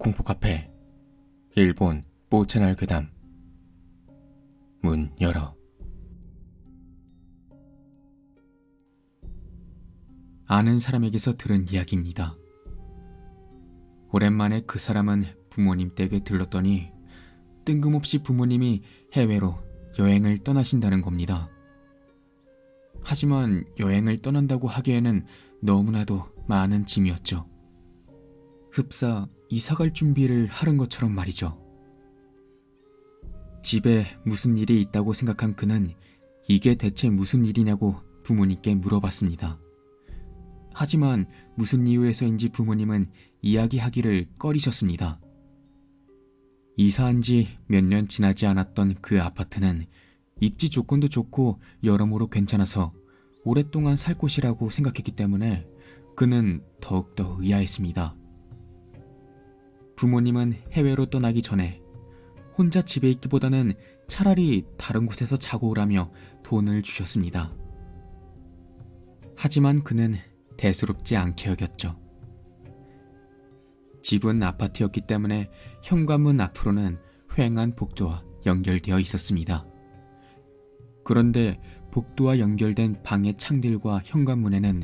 공포카페 일본 모채널 괴담 문 열어. 아는 사람에게서 들은 이야기입니다. 오랜만에 그 사람은 부모님 댁에 들렀더니 뜬금없이 부모님이 해외로 여행을 떠나신다는 겁니다. 하지만 여행을 떠난다고 하기에는 너무나도 많은 짐이었죠. 흡사 이사갈 준비를 하는 것처럼 말이죠. 집에 무슨 일이 있다고 생각한 그는 이게 대체 무슨 일이냐고 부모님께 물어봤습니다. 하지만 무슨 이유에서인지 부모님은 이야기하기를 꺼리셨습니다. 이사한 지 몇 년 지나지 않았던 그 아파트는 입지 조건도 좋고 여러모로 괜찮아서 오랫동안 살 곳이라고 생각했기 때문에 그는 더욱더 의아했습니다. 부모님은 해외로 떠나기 전에 혼자 집에 있기보다는 차라리 다른 곳에서 자고 오라며 돈을 주셨습니다. 하지만 그는 대수롭지 않게 여겼죠. 집은 아파트였기 때문에 현관문 앞으로는 휑한 복도와 연결되어 있었습니다. 그런데 복도와 연결된 방의 창들과 현관문에는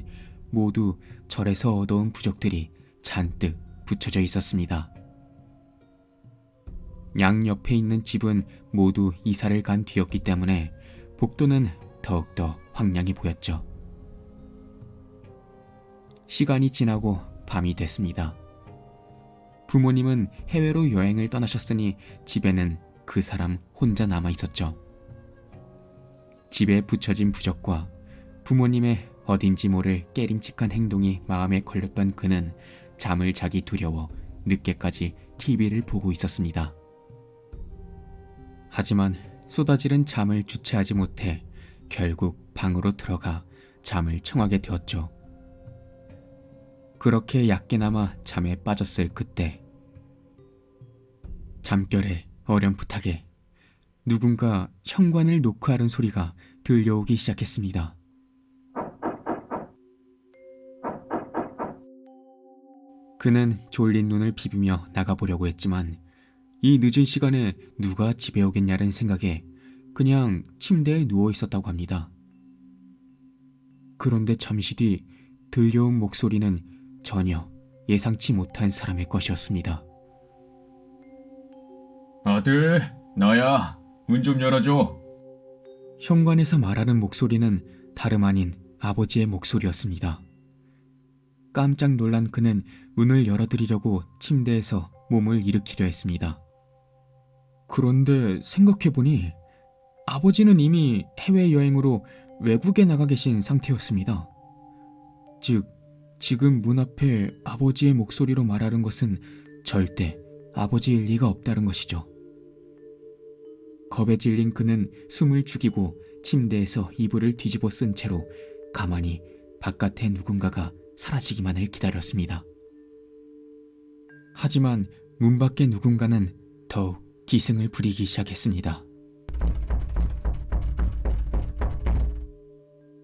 모두 절에서 얻어온 부적들이 잔뜩 붙여져 있었습니다. 양옆에 있는 집은 모두 이사를 간 뒤였기 때문에 복도는 더욱더 황량해 보였죠. 시간이 지나고 밤이 됐습니다. 부모님은 해외로 여행을 떠나셨으니 집에는 그 사람 혼자 남아 있었죠. 집에 붙여진 부적과 부모님의 어딘지 모를 깨림칙한 행동이 마음에 걸렸던 그는 잠을 자기 두려워 늦게까지 TV를 보고 있었습니다. 하지만 쏟아지는 잠을 주체하지 못해 결국 방으로 들어가 잠을 청하게 되었죠. 그렇게 얕게나마 잠에 빠졌을 그때 잠결에 어렴풋하게 누군가 현관을 놓고 하는 소리가 들려오기 시작했습니다. 그는 졸린 눈을 비비며 나가보려고 했지만 이 늦은 시간에 누가 집에 오겠냐는 생각에 그냥 침대에 누워 있었다고 합니다. 그런데 잠시 뒤 들려온 목소리는 전혀 예상치 못한 사람의 것이었습니다. 아들, 나야. 문 좀 열어줘. 현관에서 말하는 목소리는 다름 아닌 아버지의 목소리였습니다. 깜짝 놀란 그는 문을 열어드리려고 침대에서 몸을 일으키려 했습니다. 그런데 생각해보니 아버지는 이미 해외여행으로 외국에 나가 계신 상태였습니다. 즉, 지금 문 앞에 아버지의 목소리로 말하는 것은 절대 아버지일 리가 없다는 것이죠. 겁에 질린 그는 숨을 죽이고 침대에서 이불을 뒤집어 쓴 채로 가만히 바깥에 누군가가 사라지기만을 기다렸습니다. 하지만 문 밖의 누군가는 더욱 기승을 부리기 시작했습니다.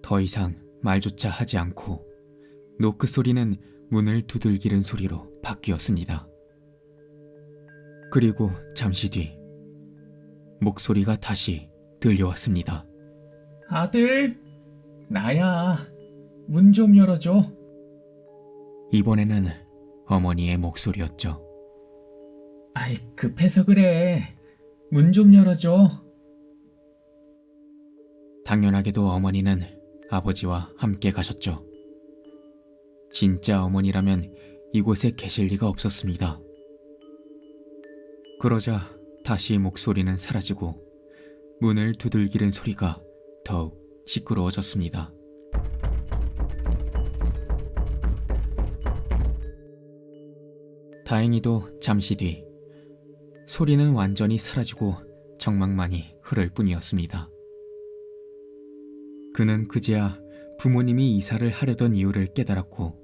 더 이상 말조차 하지 않고 노크 소리는 문을 두들기는 소리로 바뀌었습니다. 그리고 잠시 뒤 목소리가 다시 들려왔습니다. 아들, 나야. 문 좀 열어줘. 이번에는 어머니의 목소리였죠. 아이, 급해서 그래. 문 좀 열어줘. 당연하게도 어머니는 아버지와 함께 가셨죠. 진짜 어머니라면 이곳에 계실 리가 없었습니다. 그러자 다시 목소리는 사라지고 문을 두들기는 소리가 더욱 시끄러워졌습니다. 다행히도 잠시 뒤 소리는 완전히 사라지고 정막만이 흐를 뿐이었습니다. 그는 그제야 부모님이 이사를 하려던 이유를 깨달았고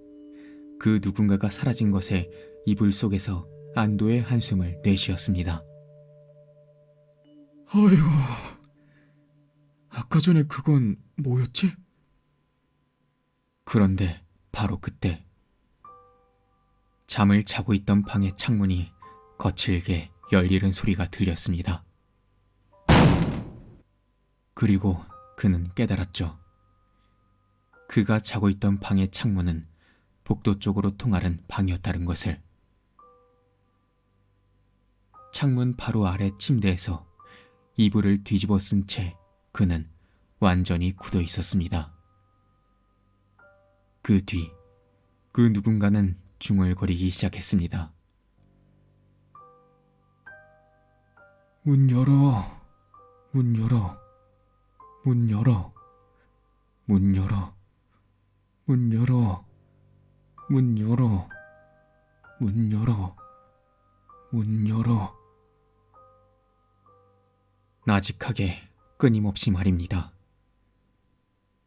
그 누군가가 사라진 것에 이불 속에서 안도의 한숨을 내쉬었습니다. 아이고, 아까 전에 그건 뭐였지? 그런데 바로 그때 잠을 자고 있던 방의 창문이 거칠게 열리는 소리가 들렸습니다. 그리고 그는 깨달았죠. 그가 자고 있던 방의 창문은 복도 쪽으로 통하는 방이었다는 것을. 창문 바로 아래 침대에서 이불을 뒤집어 쓴 채 그는 완전히 굳어 있었습니다. 그 뒤, 그 누군가는 중얼거리기 시작했습니다. 문 열어, 문 열어, 문 열어, 문 열어, 문 열어, 문 열어, 문 열어, 문 열어. 나직하게 끊임없이 말입니다.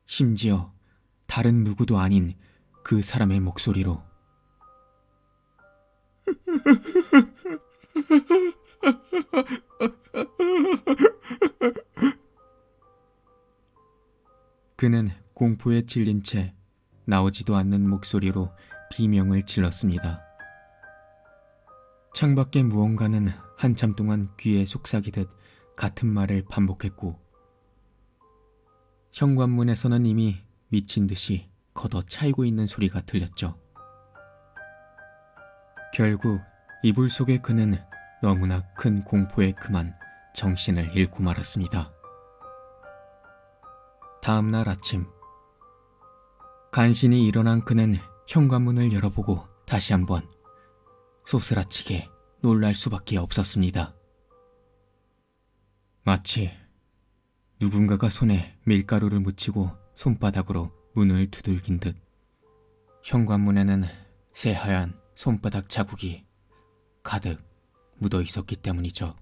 심지어 다른 누구도 아닌 그 사람의 목소리로. 그는 공포에 질린 채 나오지도 않는 목소리로 비명을 질렀습니다. 창밖에 무언가는 한참 동안 귀에 속삭이듯 같은 말을 반복했고, 현관문에서는 이미 미친 듯이 걷어 차이고 있는 소리가 들렸죠. 결국 이불 속의 그는 너무나 큰 공포에 그만 정신을 잃고 말았습니다. 다음 날 아침, 간신히 일어난 그는 현관문을 열어보고 다시 한번 소스라치게 놀랄 수밖에 없었습니다. 마치 누군가가 손에 밀가루를 묻히고 손바닥으로 문을 두들긴 듯 현관문에는 새하얀 손바닥 자국이 가득 묻어 있었기 때문이죠.